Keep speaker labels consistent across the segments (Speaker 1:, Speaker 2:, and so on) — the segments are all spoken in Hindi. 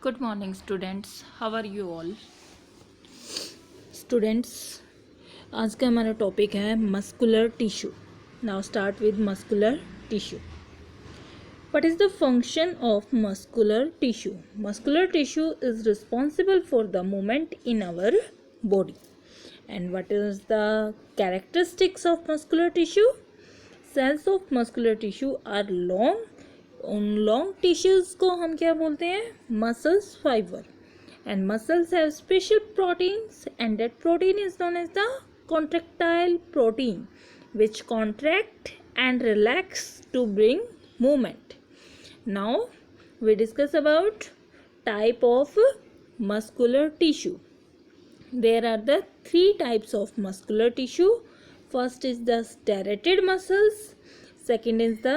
Speaker 1: Good morning, students. How are you all? Students, आज का हमारा टॉपिक है muscular tissue. Now start with muscular tissue. What is the function of muscular tissue? Muscular tissue is responsible for the movement in our body. And what is the characteristics of muscular tissue? Cells of muscular tissue are long. उन लॉन्ग टिश्यूज़ को हम क्या बोलते हैं? Muscles fibre. And muscles have special proteins, and that protein is known as the contractile protein, which contract and relax to bring movement. Now we discuss about type of muscular tissue. There are the three types of muscular tissue. First is the striated muscles, second is the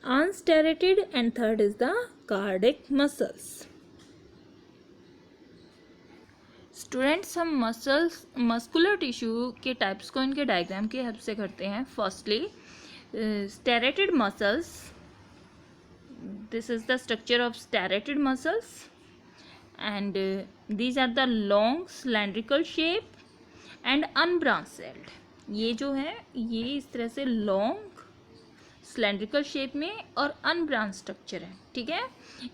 Speaker 1: unstriated, and third is the cardiac muscles. Students, हम मस्कुलर टिश्यू के टाइप्स को इनके डायग्राम के हेल्प से करते हैं. Firstly striated muscles. This is the structure of striated muscles and these are the long cylindrical shape and unbranched. ये जो है ये इस तरह से लॉन्ग सिलेंड्रिकल शेप में और अनब्रांच स्ट्रक्चर है. ठीक है,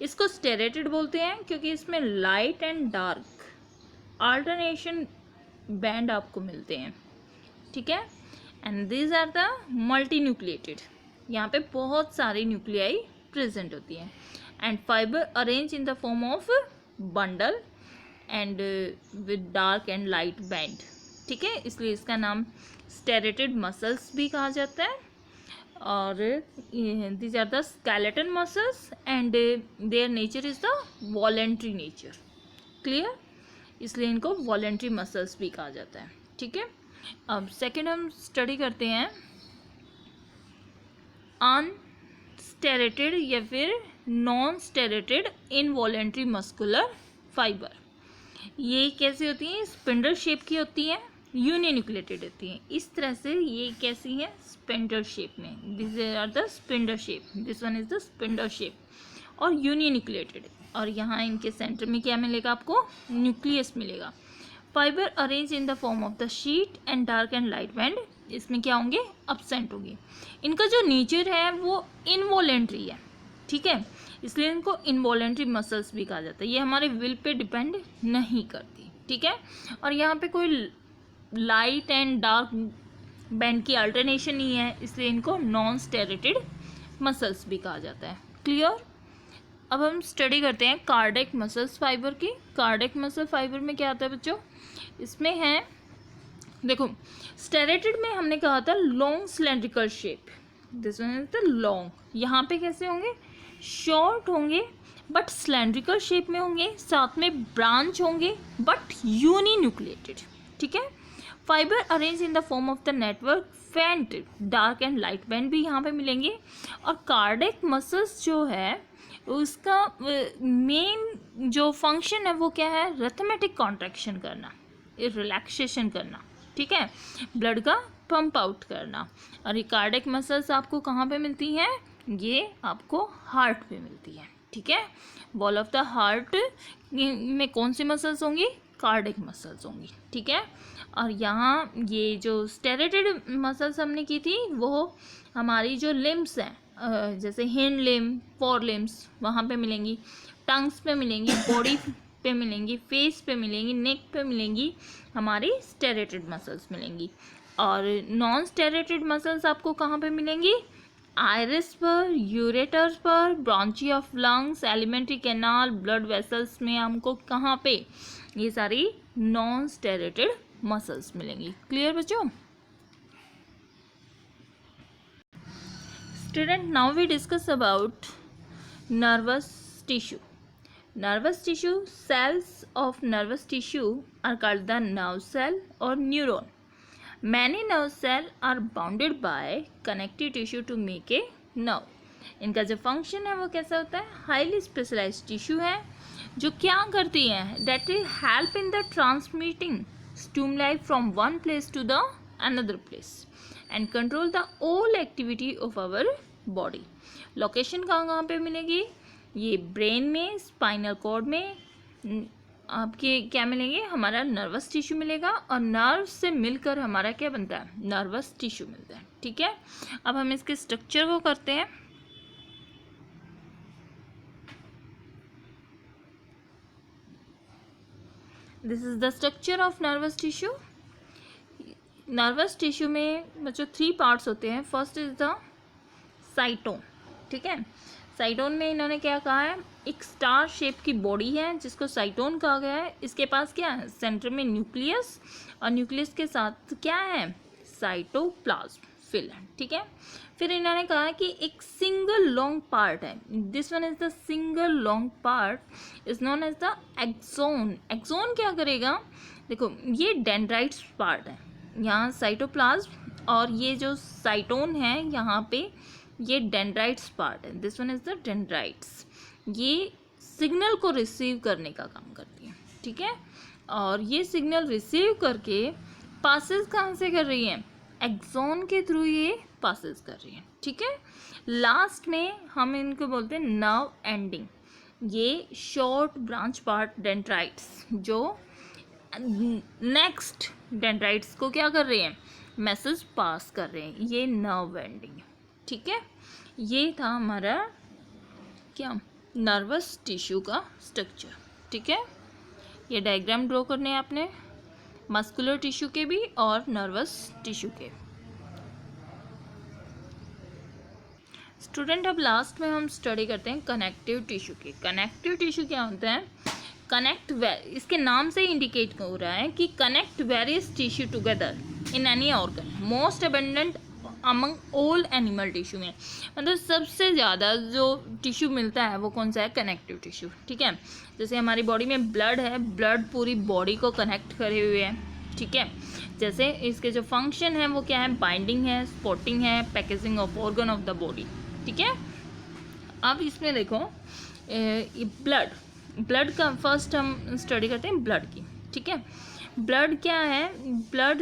Speaker 1: इसको striated बोलते हैं क्योंकि इसमें light and dark alternation band आपको मिलते हैं. ठीक है, and these are the multinucleated. यहाँ पे बहुत सारी न्यूक्लियाई प्रेजेंट होती हैं. And fibre arrange in the form of bundle and with dark and light band. ठीक है, इसलिए इसका नाम striated मसल्स भी कहा जाता है. और these are the skeleton muscles and their nature is the voluntary nature. Clear, इसलिए इनको वॉलेंट्री मसल्स भी कहा जाता है. ठीक है, अब सेकेंड हम स्टडी करते हैं अनस्टेरेटेड या फिर नॉन स्टेरेटेड इनवॉलेंट्री मस्कुलर फाइबर. ये कैसे होती हैं? स्पिंडल शेप की होती हैं, यूनिन्यूक्लिएटेड होती हैं. इस तरह से ये कैसी है? स्पिंडल शेप में. This are the spindle shape. This one is the spindle shape और यूनिन्यूक्लिएटेड. और यहाँ इनके सेंटर में क्या मिलेगा आपको? न्यूक्लियस मिलेगा. Fibre arrange in the form of the sheet and dark and light band. इसमें क्या होंगे? अब्सेंट होंगे. इनका जो नेचर है वो इनवॉलेंट्री है. ठीक है, इसलिए इनको इनवॉलेंट्री मसल्स भी कहा जाता है. ये हमारे विल पे डिपेंड नहीं करती. ठीक है, और यहाँ पे कोई लाइट एंड डार्क बैंड की अल्टरनेशन नहीं है, इसलिए इनको नॉन स्टेरेटेड मसल्स भी कहा जाता है. क्लियर. अब हम स्टडी करते हैं कार्डियक मसल्स फाइबर की. कार्डियक मसल फाइबर में क्या आता है बच्चों? इसमें है, देखो स्टेरेटेड में हमने कहा था long cylindrical shape. This one is the long. यहाँ पे कैसे होंगे? शॉर्ट होंगे बट सिलेंड्रिकल शेप में होंगे, साथ में ब्रांच होंगे बट यूनिन्यूक्लिएटेड. ठीक है, fibre arrange in the form of the network फेंट डार्क एंड लाइट बैंड भी यहाँ पे मिलेंगे. और कार्डियक मसल्स जो है उसका मेन जो फंक्शन है वो क्या है? रिथमेटिक कॉन्ट्रैक्शन करना, रिलैक्सेशन करना. ठीक है, ब्लड का पंप आउट करना. और ये कार्डियक मसल्स आपको कहाँ पे मिलती हैं? ये आपको हार्ट पे मिलती है. ठीक है, वॉल ऑफ द हार्ट में कौन सी मसल्स होंगी? कार्डियक मसल्स होंगी. ठीक है, और यहाँ ये जो स्टेरेटेड मसल्स हमने की थी वो हमारी जो लिम्स हैं, जैसे हिंड लिम, फोर लिम्स, वहाँ पे मिलेंगी, टंग्स पे मिलेंगी, बॉडी पे मिलेंगी, फेस पे मिलेंगी, नेक पे मिलेंगी, हमारी स्टेरेटेड मसल्स मिलेंगी. और नॉन स्टेरेटेड मसल्स आपको कहाँ पे मिलेंगी? आइरिस पर, यूरेटर्स पर, bronchi of lungs, alimentary canal, blood vessels में हमको कहाँ पे ये सारी नॉन स्टेरेटेड मसल्स मिलेंगी. क्लियर बच्चों? Student, now we discuss about nervous tissue. Nervous tissue, cells of nervous tissue are called the nerve cell or neuron. Many nerve cells are bounded by connective tissue to make a nerve. इनका जो फंक्शन है वो कैसा होता है? हाईली स्पेशलाइज्ड टिश्यू है जो क्या करती है? That will help in the transmitting stimuli from one place to the another place and control the all activity of our body. Location कहाँ कहाँ पे मिलेगी? ये ब्रेन में, स्पाइनल कॉर्ड में, आपके क्या मिलेंगे, हमारा नर्वस टिश्यू मिलेगा और नर्व से मिलकर हमारा क्या बनता है, नर्वस टिश्यू मिलता है। ठीक है, अब हम इसके स्ट्रक्चर को करते हैं। This is the structure of nervous tissue. Nervous tissue में बच्चों 3 पार्ट्स होते हैं। First is the साइटोन। ठीक है, साइटोन में इन्होंने क्या कहा है, एक स्टार शेप की बॉडी है जिसको साइटोन कहा गया है। इसके पास क्या है, सेंटर में न्यूक्लियस और न्यूक्लियस के साथ क्या है, साइटोप्लाज्म फिलेंट। ठीक है, फिर इन्होंने कहा कि एक सिंगल लॉन्ग पार्ट है, this one is the single long part is known as the axon. Axon क्या करेगा, देखो ये डेंड्राइट्स पार्ट है, यहाँ साइटोप्लाज्म और ये जो साइटोन है यहाँ पे ये डेंड्राइट्स पार्ट है, this one is the dendrites. ये सिग्नल को रिसीव करने का काम करती है। ठीक है, और ये सिग्नल रिसीव करके पासेस कहाँ से कर रही है, एक्सोन के थ्रू ये पासेस कर रही है। ठीक है, लास्ट में हम इनको बोलते हैं नर्व एंडिंग। ये शॉर्ट ब्रांच पार्ट डेंड्राइट्स जो नेक्स्ट डेंड्राइट्स को क्या कर रहे हैं, मैसेज पास कर रहे हैं, ये नर्व एंडिंग है। ठीक है, ये था हमारा क्या, नर्वस टिश्यू का स्ट्रक्चर। ठीक है, ये डायग्राम ड्रॉ करने हैं आपने मस्कुलर टिश्यू के भी और नर्वस टिश्यू के। स्टूडेंट, अब लास्ट में हम स्टडी करते हैं कनेक्टिव टिश्यू के। कनेक्टिव टिश्यू क्या होता है, कनेक्ट, इसके नाम से इंडिकेट हो रहा है कि connect various tissue together in any organ, most abundant among all animal tissue में, मतलब सबसे ज़्यादा जो टिश्यू मिलता है वो कौन सा है, कनेक्टिव टिश्यू। ठीक है, जैसे हमारी बॉडी में ब्लड है, ब्लड पूरी बॉडी को कनेक्ट करे हुए है। ठीक है, जैसे इसके जो फंक्शन है वो क्या है, बाइंडिंग है, स्पॉटिंग है, packaging of organ of the body. ठीक है, अब इसमें देखो ब्लड का फर्स्ट हम स्टडी करते हैं ब्लड की। ठीक है, ब्लड क्या है, ब्लड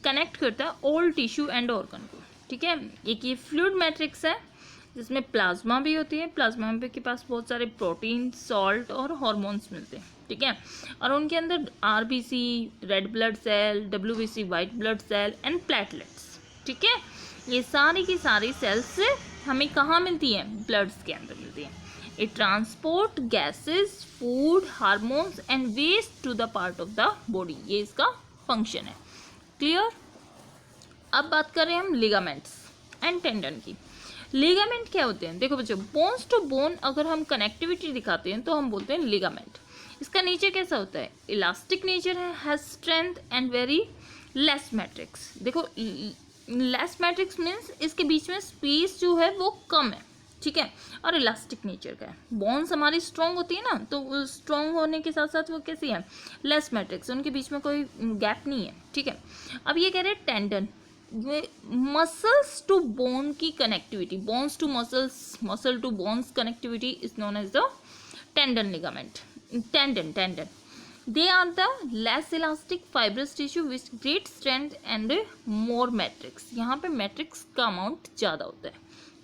Speaker 1: कनेक्ट करता है ऑल टिश्यू एंड ऑर्गन को। ठीक है, एक ये फ्लूइड मैट्रिक्स है जिसमें प्लाज्मा भी होती है, प्लाज्मा के पास बहुत सारे प्रोटीन, सॉल्ट और हार्मोन्स मिलते हैं। ठीक है, और उनके अंदर RBC, red blood cell, WBC, white blood cell and platelets. ठीक है, ये सारी की सारी सेल्स हमें कहाँ मिलती हैं, ब्लड्स के अंदर मिलती हैं। It transport gases, food, hormones and waste to the part of the body, ये इसका फंक्शन है। क्लियर, अब बात करें हम लिगामेंट्स एंड टेंडन की। लिगामेंट क्या होते हैं, देखो बच्चों, बोन्स टू बोन अगर हम कनेक्टिविटी दिखाते हैं तो हम बोलते हैं लिगामेंट। इसका नेचर कैसा होता है, इलास्टिक नेचर है, has strength and very less matrix. देखो लेस मैट्रिक्स मीन्स इसके बीच में स्पेस जो है वो कम है। ठीक है, और इलास्टिक नेचर का है। बोन्स हमारी स्ट्रॉन्ग होती है ना, तो स्ट्रॉन्ग होने के साथ साथ वो कैसी है, लेस मैट्रिक्स, उनके बीच में कोई गैप नहीं है। ठीक है, अब ये कह रहे हैं टेंडन, मसल्स टू बोन की connectivity, bones to muscles, muscle to bones connectivity is known as the tendon ligament. Tendon they are the less elastic fibrous tissue with great strength and more matrix, यहाँ पे मैट्रिक्स का अमाउंट ज़्यादा होता है।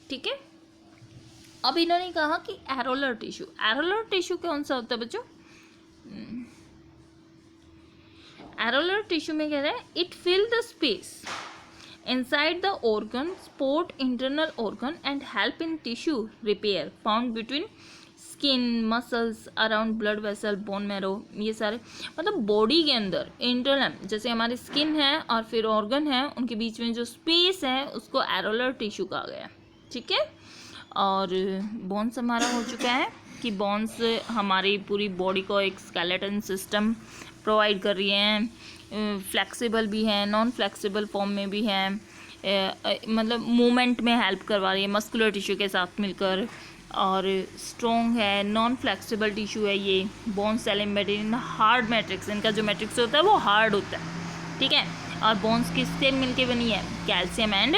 Speaker 1: ठीक है, अब इन्होंने कहा कि एरोलर टिश्यू, एरोलर टिश्यू कौन सा होता है बच्चों, एरोलर टिश्यू में कह रहा है it fill the space inside the organ, support internal organ and help in tissue repair found between skin, muscles, around blood vessel, bone marrow, ये सारे मतलब बॉडी के अंदर इंटरनल, जैसे हमारी स्किन है और फिर ऑर्गन है, उनके बीच में जो स्पेस है उसको एरोलर टिश्यू कहा गया। ठीक है, और बोन्स हमारा हो चुका है कि बोन्स हमारी पूरी बॉडी को एक स्केलेटन सिस्टम प्रोवाइड कर रही हैं, फ्लेक्सिबल भी हैं, नॉन फ्लेक्सिबल फॉर्म में भी हैं, मतलब मूवमेंट में हेल्प करवा रही है मस्कुलर टिश्यू के साथ मिलकर, और स्ट्रॉन्ग है, नॉन फ्लेक्सिबल टिश्यू है ये। Bone cell embedded in hard matrix, इनका जो मैट्रिक्स होता है वो हार्ड होता है। ठीक है, और बोन्स किससे मिलके बनी है, कैल्शियम एंड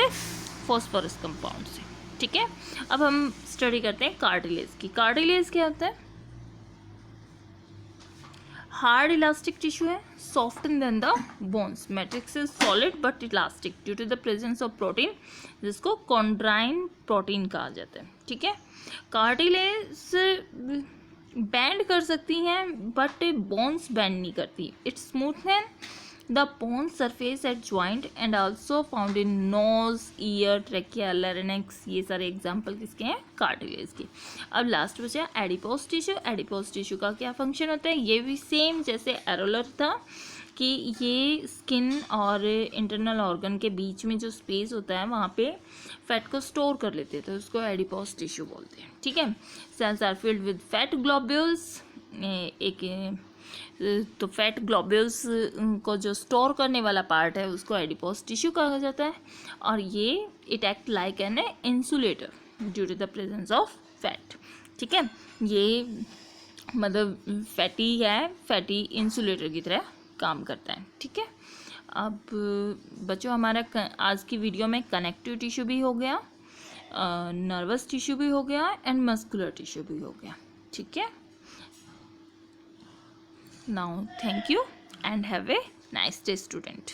Speaker 1: फॉस्फोरस कंपाउंड से। ठीक है, अब हम स्टडी करते हैं कार्टिलेज की। कार्टिलेज क्या होता है, हार्ड इलास्टिक टिश्यू है, softer than the bones, matrix is solid but elastic due to the presence of protein, जिसको कॉन्ड्राइन प्रोटीन कहा जाता है। ठीक है, कार्टिलेज बैंड कर सकती हैं बट बोन्स बैंड नहीं करती. It smoothen the bone surface at joint and also found in knows, year, trachea, larynx. ये सारे एग्जांपल किसके हैं? कार्टिलेज के. अब लास्ट बचा एडिपोज टिश्यू. एडिपोज टिश्यू का क्या फंक्शन होता है? ये भी सेम जैसे एरोलर था कि ये स्किन और इंटरनल ऑर्गन के बीच में जो स्पेस होता है वहाँ पे फैट को स्टोर कर लेते हैं, तो उसको एडिपोज टिश्यू बोलते हैं. ठीक है. Cells are filled with fat globules. एक तो फैट ग्लोब्यूल्स को जो स्टोर करने वाला पार्ट है उसको एडिपोज टिश्यू कहा जाता है. और ये it act like an insulator due to the presence of fat. ठीक है. ये मतलब फैटी है, फैटी इंसुलेटर की तरह काम करता है. ठीक है. अब बच्चों हमारा आज की वीडियो में कनेक्टिव टिश्यू भी हो गया, नर्वस टिश्यू भी हो गया एंड मस्कुलर टिश्यू भी हो गया. ठीक है. Now thank you and have a nice day, student.